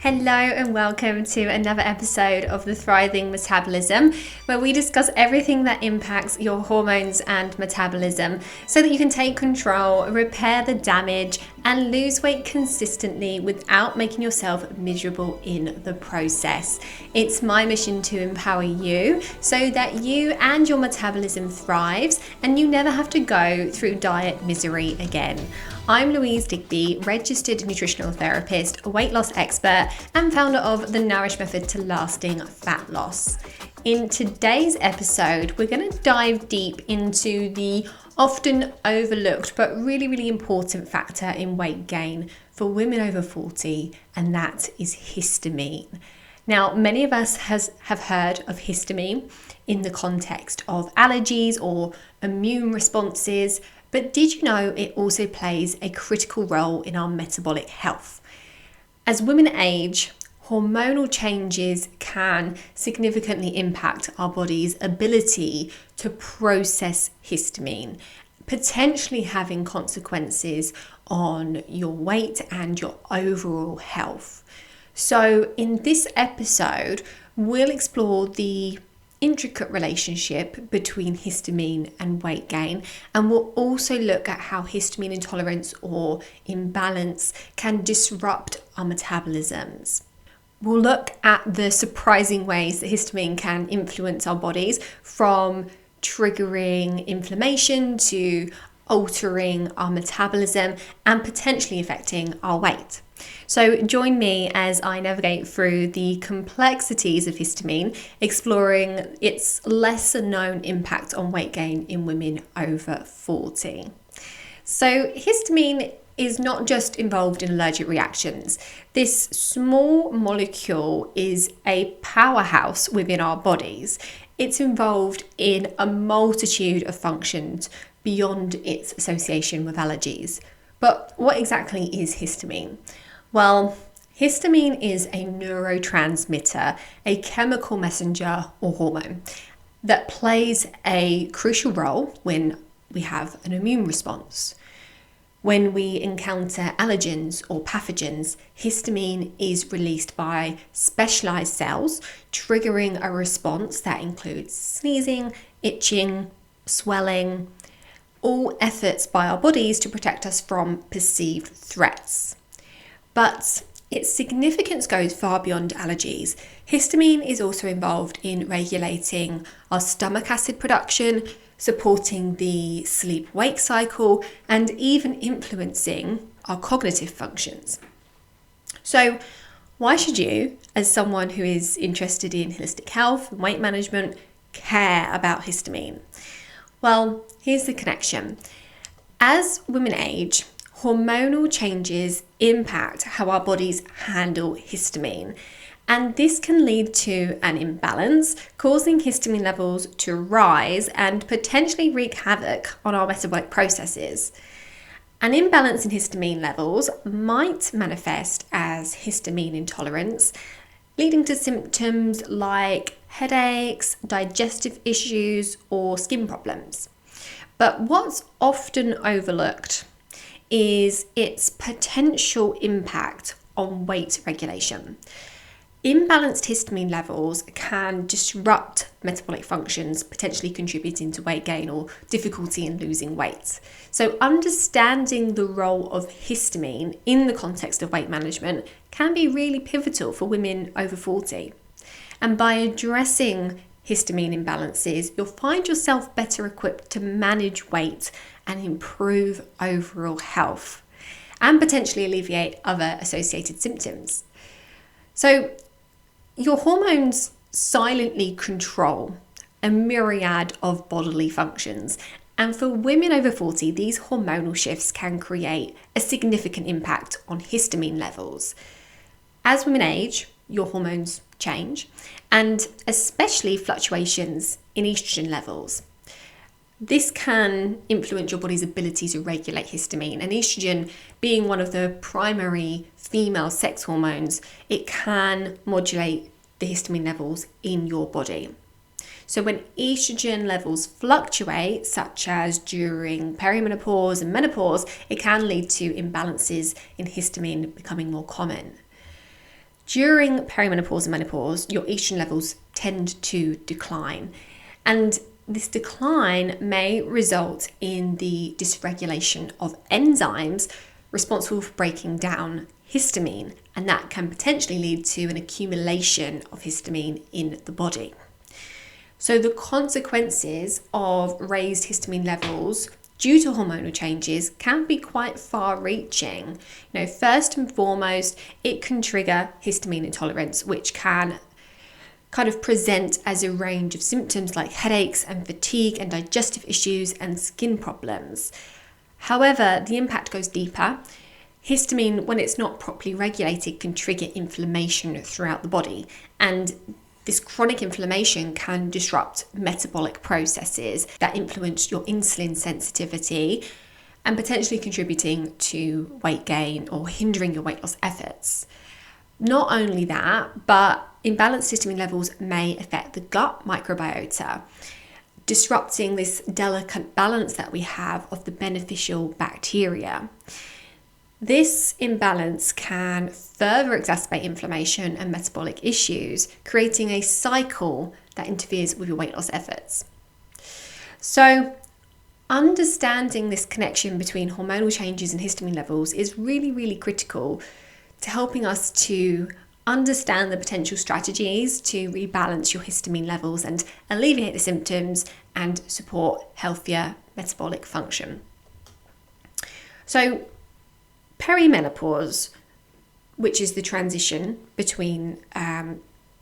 Hello and welcome to another episode of the Thriving Metabolism, where we discuss everything that impacts your hormones and metabolism so that you can take control, repair the damage, and lose weight consistently without making yourself miserable in the process. It's my mission to empower you so that you and your metabolism thrives and you never have to go through diet misery again. I'm Louise Digby, registered nutritional therapist, weight loss expert, and founder of the Nourish Method to Lasting Fat Loss. In today's episode, we're going to dive deep into the often overlooked but really important factor in weight gain for women over 40, and that is histamine. Now, many of us have heard of histamine in the context of allergies or immune responses, but did you know it also plays a critical role in our metabolic health? As women age, hormonal changes can significantly impact our body's ability to process histamine, potentially having consequences on your weight and your overall health. So in this episode, we'll explore the intricate relationship between histamine and weight gain, and we'll also look at how histamine intolerance or imbalance can disrupt our metabolisms. We'll look at the surprising ways that histamine can influence our bodies, from triggering inflammation to altering our metabolism and potentially affecting our weight. So join me as I navigate through the complexities of histamine, exploring its lesser known impact on weight gain in women over 40. So histamine is not just involved in allergic reactions. This small molecule is a powerhouse within our bodies. It's involved in a multitude of functions beyond its association with allergies. But what exactly is histamine? Well, histamine is a neurotransmitter, a chemical messenger or hormone that plays a crucial role when we have an immune response. When we encounter allergens or pathogens, histamine is released by specialized cells, triggering a response that includes sneezing, itching, swelling, all efforts by our bodies to protect us from perceived threats. But its significance goes far beyond allergies. Histamine is also involved in regulating our stomach acid production, supporting the sleep-wake cycle, and even influencing our cognitive functions. So why should you, as someone who is interested in holistic health and weight management, care about histamine? Well, here's the connection. As women age, hormonal changes impact how our bodies handle histamine, and this can lead to an imbalance, causing histamine levels to rise and potentially wreak havoc on our metabolic processes. An imbalance in histamine levels might manifest as histamine intolerance, leading to symptoms like headaches, digestive issues, or skin problems. But what's often overlooked is its potential impact on weight regulation. Imbalanced histamine levels can disrupt metabolic functions, potentially contributing to weight gain or difficulty in losing weight. So understanding the role of histamine in the context of weight management can be really pivotal for women over 40. And by addressing histamine imbalances, you'll find yourself better equipped to manage weight and improve overall health, and potentially alleviate other associated symptoms. So your hormones silently control a myriad of bodily functions, and for women over 40, these hormonal shifts can create a significant impact on histamine levels. As women age, your hormones change, and especially fluctuations in estrogen levels. This can influence your body's ability to regulate histamine, and estrogen being one of the primary female sex hormones, it can modulate the histamine levels in your body. So when estrogen levels fluctuate, such as during perimenopause and menopause, it can lead to imbalances in histamine becoming more common. During perimenopause and menopause, your estrogen levels tend to decline, and this decline may result in the dysregulation of enzymes responsible for breaking down histamine, and that can potentially lead to an accumulation of histamine in the body. So the consequences of raised histamine levels due to hormonal changes can be quite far-reaching. First and foremost, it can trigger histamine intolerance, which can kind of present as a range of symptoms like headaches and fatigue and digestive issues and skin problems. However, the impact goes deeper. Histamine, when it's not properly regulated, can trigger inflammation throughout the body, and this chronic inflammation can disrupt metabolic processes that influence your insulin sensitivity and potentially contributing to weight gain or hindering your weight loss efforts. Not only that, but imbalanced histamine levels may affect the gut microbiota, disrupting this delicate balance that we have of the beneficial bacteria. This imbalance can further exacerbate inflammation and metabolic issues, creating a cycle that interferes with your weight loss efforts. So, understanding this connection between hormonal changes and histamine levels is really, really critical to helping us to understand the potential strategies to rebalance your histamine levels and alleviate the symptoms and support healthier metabolic function. So, perimenopause, which is the transition between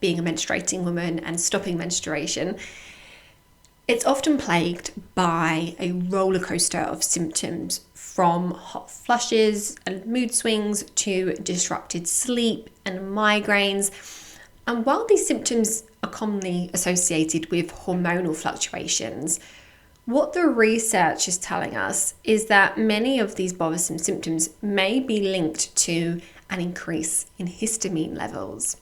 being a menstruating woman and stopping menstruation, it's often plagued by a roller coaster of symptoms, from hot flushes and mood swings to disrupted sleep and migraines. And while these symptoms are commonly associated with hormonal fluctuations, what the research is telling us is that many of these bothersome symptoms may be linked to an increase in histamine levels.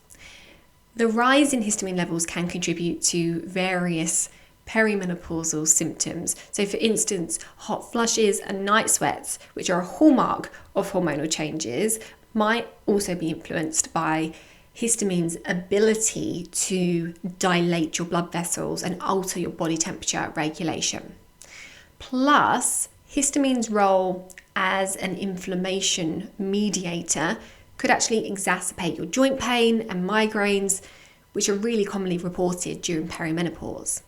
The rise in histamine levels can contribute to various perimenopausal symptoms. So for instance, hot flushes and night sweats, which are a hallmark of hormonal changes, might also be influenced by histamine's ability to dilate your blood vessels and alter your body temperature regulation. Plus, histamine's role as an inflammation mediator could actually exacerbate your joint pain and migraines, which are really commonly reported during perimenopause.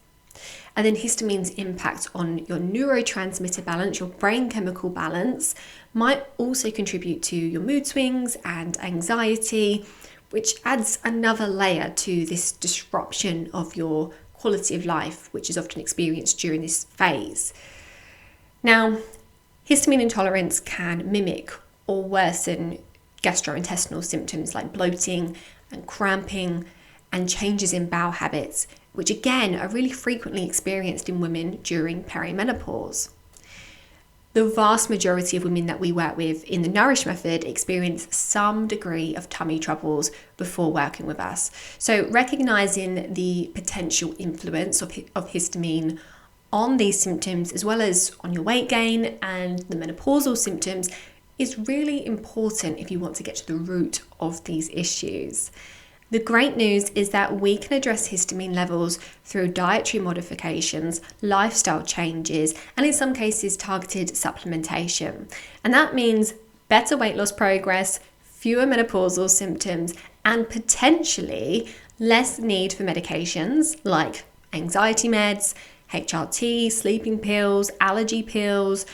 And then histamine's impact on your neurotransmitter balance, your brain chemical balance, might also contribute to your mood swings and anxiety, which adds another layer to this disruption of your quality of life, which is often experienced during this phase. Now, histamine intolerance can mimic or worsen gastrointestinal symptoms like bloating and cramping and changes in bowel habits, which again are really frequently experienced in women during perimenopause. The vast majority of women that we work with in the Nourish method experience some degree of tummy troubles before working with us. So recognizing the potential influence of histamine on these symptoms, as well as on your weight gain and the menopausal symptoms, is really important if you want to get to the root of these issues. The great news is that we can address histamine levels through dietary modifications, lifestyle changes, and in some cases targeted supplementation. And that means better weight loss progress, fewer menopausal symptoms, and potentially less need for medications like anxiety meds, HRT, sleeping pills, allergy pills,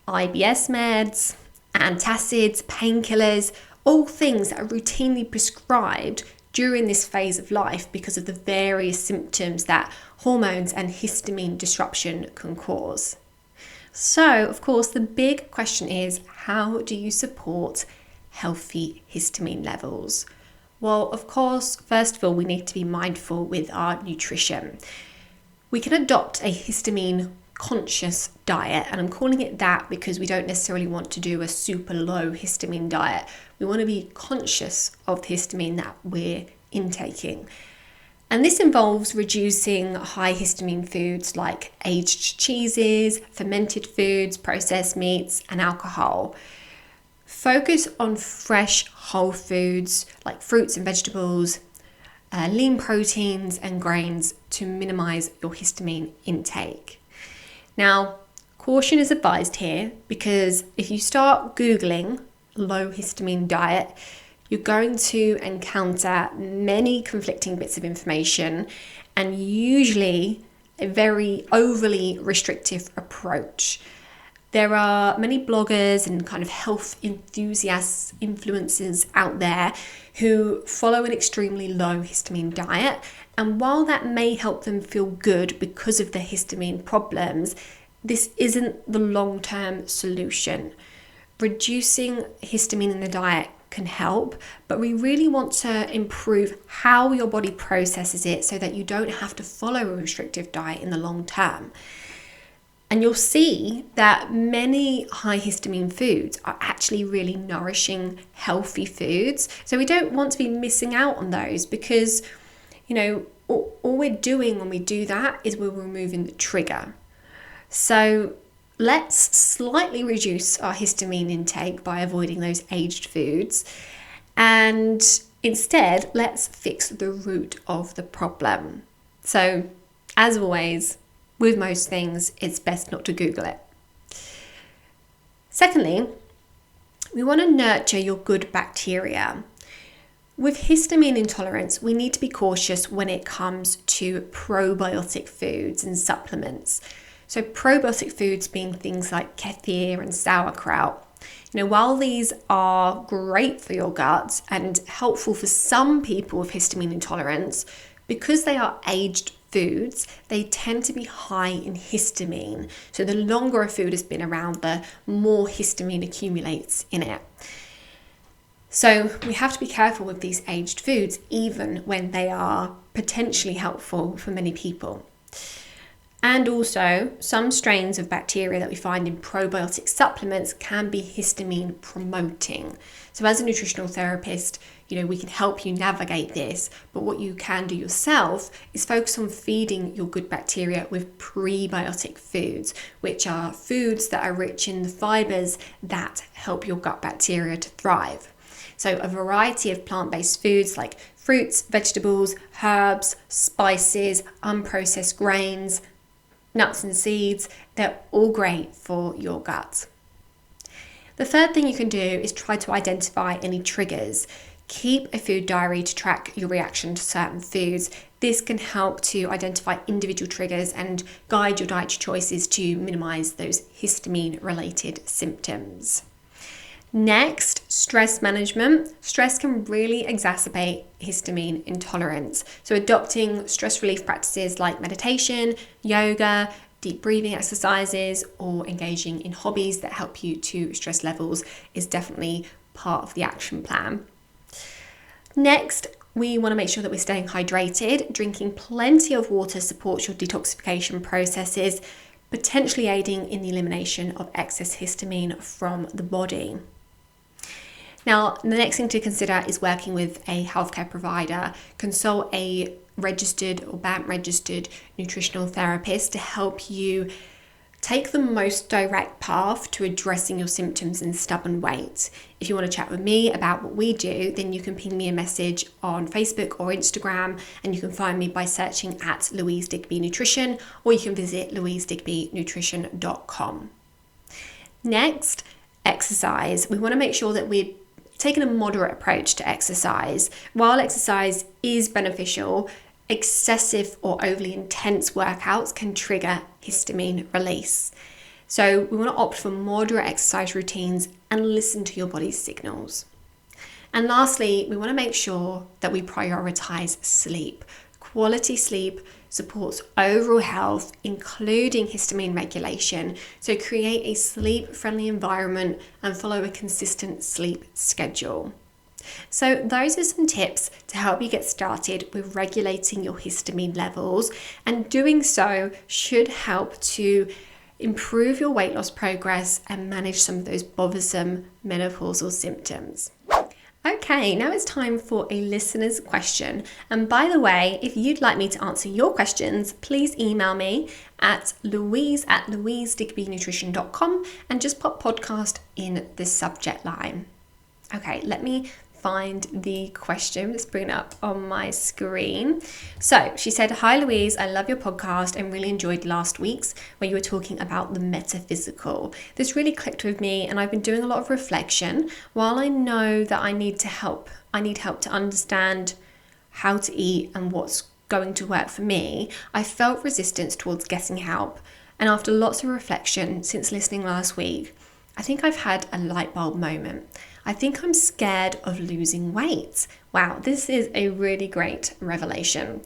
IBS meds, antacids, painkillers, all things that are routinely prescribed during this phase of life because of the various symptoms that hormones and histamine disruption can cause. So, of course, the big question is, how do you support healthy histamine levels? Well, of course, first of all, we need to be mindful with our nutrition. We can adopt a histamine conscious diet, and I'm calling it that because we don't necessarily want to do a super low histamine diet. We want to be conscious of the histamine that we're intaking. And this involves reducing high histamine foods like aged cheeses, fermented foods, processed meats, and alcohol. Focus on fresh whole foods like fruits and vegetables, lean proteins and grains to minimize your histamine intake. Now, caution is advised here because if you start Googling low histamine diet, you're going to encounter many conflicting bits of information and usually a very overly restrictive approach. There are many bloggers and kind of health enthusiasts, influencers out there who follow an extremely low histamine diet. And while that may help them feel good because of their histamine problems, this isn't the long-term solution. Reducing histamine in the diet can help, but we really want to improve how your body processes it so that you don't have to follow a restrictive diet in the long term. And you'll see that many high histamine foods are actually really nourishing, healthy foods. So we don't want to be missing out on those because, all we're doing when we do that is we're removing the trigger. So let's slightly reduce our histamine intake by avoiding those aged foods. And instead, let's fix the root of the problem. So, as always, with most things, it's best not to Google it. Secondly, we want to nurture your good bacteria. With histamine intolerance, we need to be cautious when it comes to probiotic foods and supplements. So probiotic foods being things like kefir and sauerkraut. While these are great for your gut and helpful for some people with histamine intolerance, because they are aged foods, they tend to be high in histamine. So the longer a food has been around, the more histamine accumulates in it. So we have to be careful with these aged foods, even when they are potentially helpful for many people. And also, some strains of bacteria that we find in probiotic supplements can be histamine promoting. So as a nutritional therapist, we can help you navigate this, but what you can do yourself is focus on feeding your good bacteria with prebiotic foods, which are foods that are rich in the fibers that help your gut bacteria to thrive. So a variety of plant-based foods like fruits, vegetables, herbs, spices, unprocessed grains, nuts and seeds, they're all great for your gut. The third thing you can do is try to identify any triggers. Keep a food diary to track your reaction to certain foods. This can help to identify individual triggers and guide your dietary choices to minimize those histamine-related symptoms. Next, stress management. Stress can really exacerbate histamine intolerance. So adopting stress relief practices like meditation, yoga, deep breathing exercises, or engaging in hobbies that help you to stress levels is definitely part of the action plan. Next, we want to make sure that we're staying hydrated. Drinking plenty of water supports your detoxification processes, potentially aiding in the elimination of excess histamine from the body. Now, the next thing to consider is working with a healthcare provider. Consult a registered or BAMT registered nutritional therapist to help you take the most direct path to addressing your symptoms and stubborn weight. If you want to chat with me about what we do, then you can ping me a message on Facebook or Instagram, and you can find me by searching at Louise Digby Nutrition, or you can visit louisedigbynutrition.com. Next, exercise. We want to make sure that we're taking a moderate approach to exercise. While exercise is beneficial, excessive or overly intense workouts can trigger histamine release. So we want to opt for moderate exercise routines and listen to your body's signals. And lastly, we want to make sure that we prioritize sleep. Quality sleep supports overall health, including histamine regulation. So create a sleep-friendly environment and follow a consistent sleep schedule. So those are some tips to help you get started with regulating your histamine levels, and doing so should help to improve your weight loss progress and manage some of those bothersome menopausal symptoms. Okay, now it's time for a listener's question. And by the way, if you'd like me to answer your questions, please email me at louise@louisedigbynutrition.com and just pop podcast in the subject line. Okay, let me find the question. Let's bring it up on my screen. So she said, "Hi Louise, I love your podcast and really enjoyed last week's where you were talking about the metaphysical. This really clicked with me and I've been doing a lot of reflection. While I know that I need help to understand how to eat and what's going to work for me, I felt resistance towards getting help. And after lots of reflection since listening last week, I think I've had a light bulb moment. I think I'm scared of losing weight." Wow, this is a really great revelation.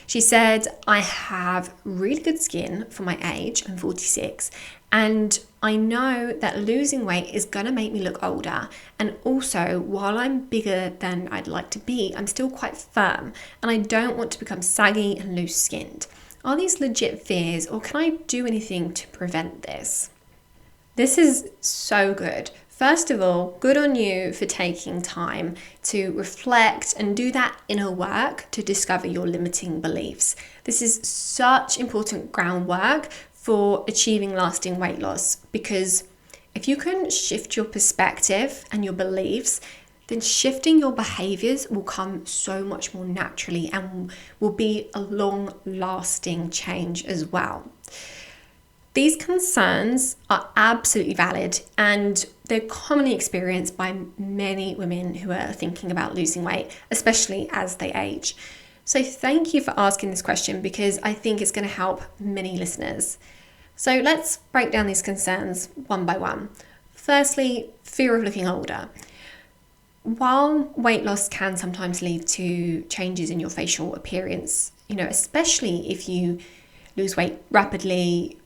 She said, "I have really good skin for my age, I'm 46, and I know that losing weight is going to make me look older. And also, while I'm bigger than I'd like to be, I'm still quite firm, and I don't want to become saggy and loose-skinned. Are these legit fears, or can I do anything to prevent this?" This is so good. First of all, good on you for taking time to reflect and do that inner work to discover your limiting beliefs. This is such important groundwork for achieving lasting weight loss, because if you can shift your perspective and your beliefs, then shifting your behaviors will come so much more naturally and will be a long-lasting change as well. These concerns are absolutely valid and they're commonly experienced by many women who are thinking about losing weight, especially as they age. So thank you for asking this question because I think it's going to help many listeners. So let's break down these concerns one by one. Firstly, fear of looking older. While weight loss can sometimes lead to changes in your facial appearance, especially if you lose weight rapidly,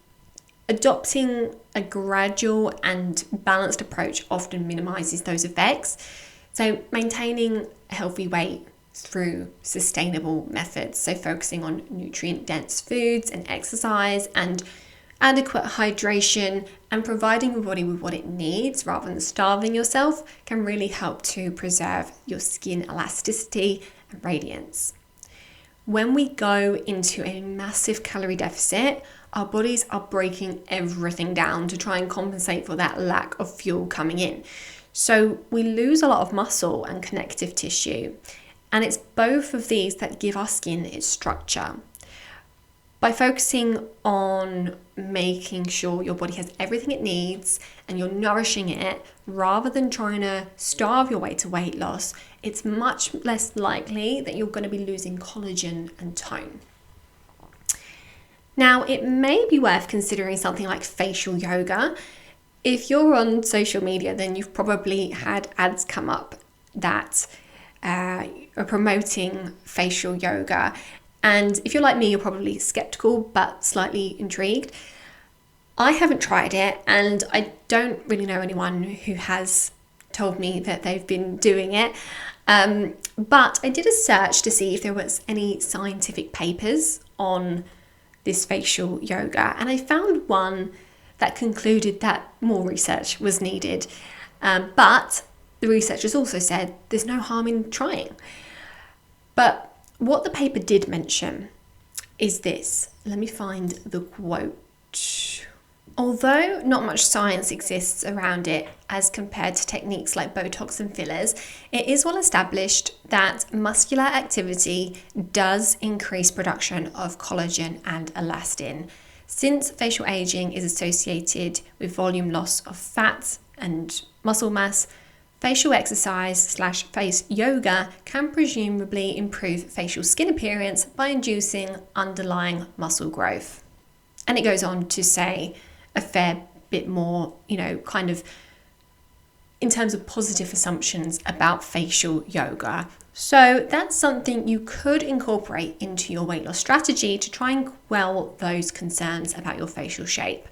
adopting a gradual and balanced approach often minimizes those effects. So maintaining a healthy weight through sustainable methods, so focusing on nutrient-dense foods and exercise and adequate hydration and providing your body with what it needs rather than starving yourself, can really help to preserve your skin elasticity and radiance. When we go into a massive calorie deficit, our bodies are breaking everything down to try and compensate for that lack of fuel coming in. So we lose a lot of muscle and connective tissue. And it's both of these that give our skin its structure. By focusing on making sure your body has everything it needs and you're nourishing it, rather than trying to starve your way to weight loss, it's much less likely that you're going to be losing collagen and tone. Now, it may be worth considering something like facial yoga. If you're on social media, then you've probably had ads come up that are promoting facial yoga. And if you're like me, you're probably skeptical but slightly intrigued. I haven't tried it, and I don't really know anyone who has told me that they've been doing it. But I did a search to see if there was any scientific papers on this facial yoga, and I found one that concluded that more research was needed. But the researchers also said there's no harm in trying. But what the paper did mention is this. Let me find the quote. Although not much science exists around it as compared to techniques like Botox and fillers, it is well established that muscular activity does increase production of collagen and elastin. Since facial aging is associated with volume loss of fat and muscle mass, facial exercise/face yoga can presumably improve facial skin appearance by inducing underlying muscle growth. And it goes on to say a fair bit more, kind of in terms of positive assumptions about facial yoga. So that's something you could incorporate into your weight loss strategy to try and quell those concerns about your facial shape.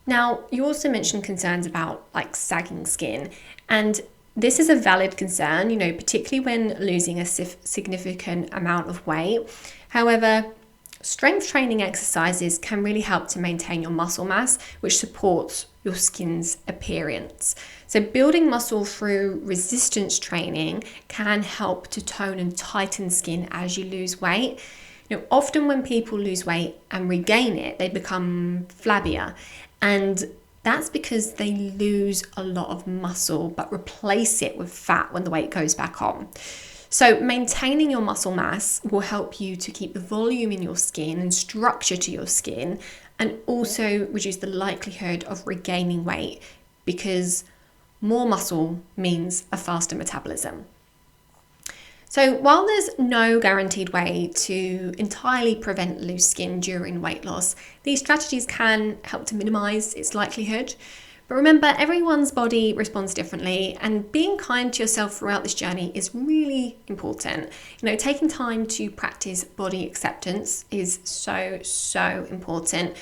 Now, you also mentioned concerns about like sagging skin, and this is a valid concern, particularly when losing a significant amount of weight. However, strength training exercises can really help to maintain your muscle mass, which supports your skin's appearance. So building muscle through resistance training can help to tone and tighten skin as you lose weight. Often when people lose weight and regain it, they become flabbier, and that's because they lose a lot of muscle but replace it with fat when the weight goes back on. So maintaining your muscle mass will help you to keep the volume in your skin and structure to your skin, and also reduce the likelihood of regaining weight, because more muscle means a faster metabolism. So while there's no guaranteed way to entirely prevent loose skin during weight loss, these strategies can help to minimize its likelihood. But remember, everyone's body responds differently, and being kind to yourself throughout this journey is really important. Taking time to practice body acceptance is so important.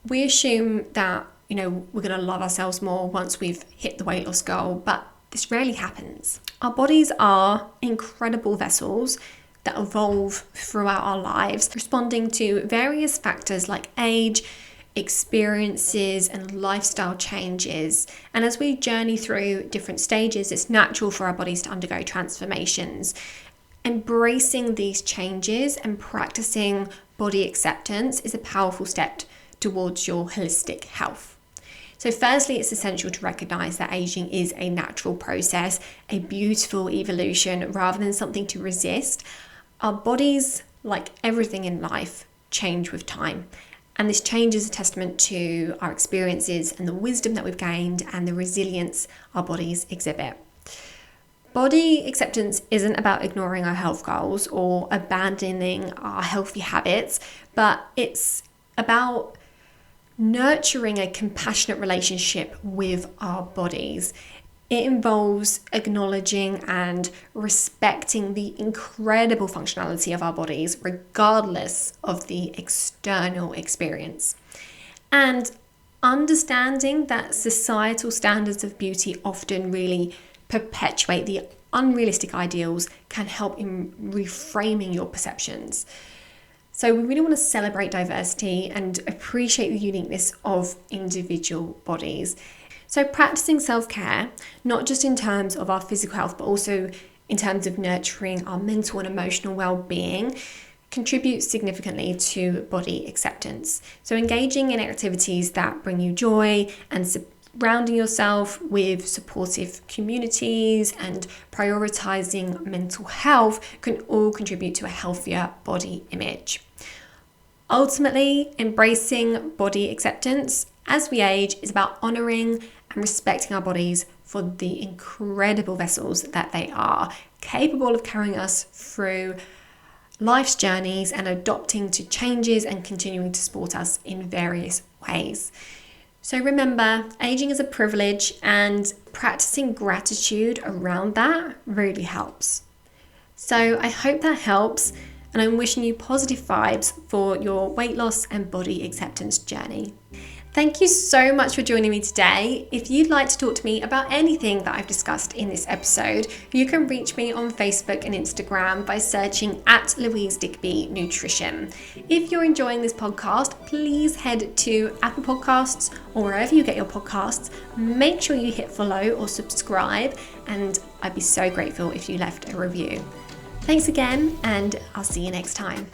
We assume that, we're going to love ourselves more once we've hit the weight loss goal, but this rarely happens. Our bodies are incredible vessels that evolve throughout our lives, responding to various factors like age, experiences, and lifestyle changes. And as we journey through different stages, it's natural for our bodies to undergo transformations. Embracing these changes and practicing body acceptance is a powerful step towards your holistic health. So firstly, it's essential to recognize that aging is a natural process, a beautiful evolution rather than something to resist. Our bodies, like everything in life, change with time. And this change is a testament to our experiences and the wisdom that we've gained and the resilience our bodies exhibit. Body acceptance isn't about ignoring our health goals or abandoning our healthy habits, but it's about nurturing a compassionate relationship with our bodies. It involves acknowledging and respecting the incredible functionality of our bodies, regardless of the external experience. And understanding that societal standards of beauty often really perpetuate the unrealistic ideals can help in reframing your perceptions. So we really want to celebrate diversity and appreciate the uniqueness of individual bodies. So practicing self-care, not just in terms of our physical health, but also in terms of nurturing our mental and emotional well-being, contributes significantly to body acceptance. So engaging in activities that bring you joy and surrounding yourself with supportive communities and prioritizing mental health can all contribute to a healthier body image. Ultimately, embracing body acceptance as we age is about honoring and respecting our bodies for the incredible vessels that they are, capable of carrying us through life's journeys and adapting to changes and continuing to support us in various ways. So remember, aging is a privilege, and practicing gratitude around that really helps. So I hope that helps, and I'm wishing you positive vibes for your weight loss and body acceptance journey. Thank you so much for joining me today. If you'd like to talk to me about anything that I've discussed in this episode, you can reach me on Facebook and Instagram by searching @Louise Digby Nutrition. If you're enjoying this podcast, please head to Apple Podcasts or wherever you get your podcasts. Make sure you hit follow or subscribe, and I'd be so grateful if you left a review. Thanks again, and I'll see you next time.